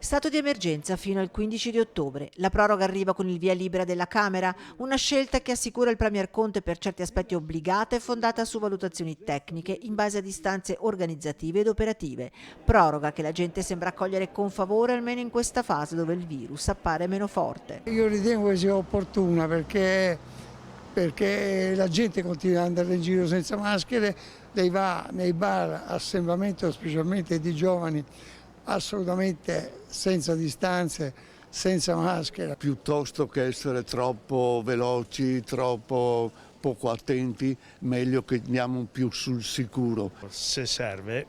Stato di emergenza fino al 15 di ottobre. La proroga arriva con il via libera della Camera, una scelta che assicura il Premier Conte per certi aspetti obbligata e fondata su valutazioni tecniche in base a distanze organizzative ed operative. Proroga che la gente sembra accogliere con favore almeno in questa fase dove il virus appare meno forte. Io ritengo che sia opportuna perché la gente continua ad andare in giro senza maschere, lei va nei bar, assemblamento specialmente di giovani, assolutamente senza distanze, senza maschera. Piuttosto che essere troppo veloci, troppo poco attenti, meglio che andiamo più sul sicuro. Se serve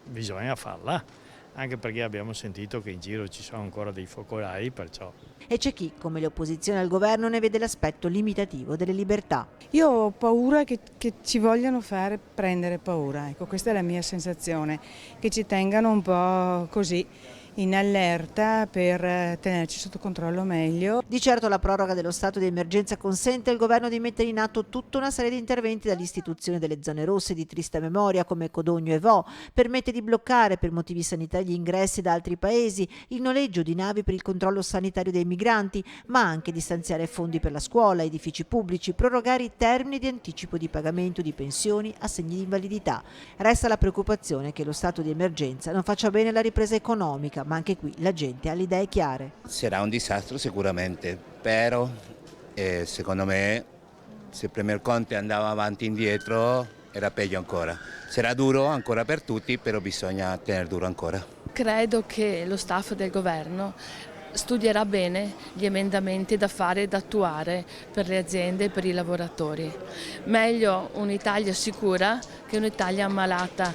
bisogna farla, anche perché abbiamo sentito che in giro ci sono ancora dei focolai, perciò. E c'è chi, come le opposizioni al governo, ne vede l'aspetto limitativo delle libertà. Io ho paura che ci vogliano fare prendere paura, ecco, questa è la mia sensazione, che ci tengano un po' così in allerta per tenerci sotto controllo meglio. Di certo la proroga dello stato di emergenza consente al governo di mettere in atto tutta una serie di interventi dall'istituzione delle zone rosse di triste memoria come Codogno e Vo, permette di bloccare per motivi sanitari gli ingressi da altri paesi, il noleggio di navi per il controllo sanitario dei migranti, ma anche di stanziare fondi per la scuola, edifici pubblici, prorogare i termini di anticipo di pagamento di pensioni, assegni di invalidità. Resta la preoccupazione che lo stato di emergenza non faccia bene alla ripresa economica, ma anche qui la gente ha le idee chiare. Sarà un disastro sicuramente, però secondo me se il Premier Conte andava avanti e indietro era peggio ancora. Sarà duro ancora per tutti, però bisogna tenere duro ancora. Credo che lo staff del governo studierà bene gli emendamenti da fare e da attuare per le aziende e per i lavoratori. Meglio un'Italia sicura che un'Italia ammalata.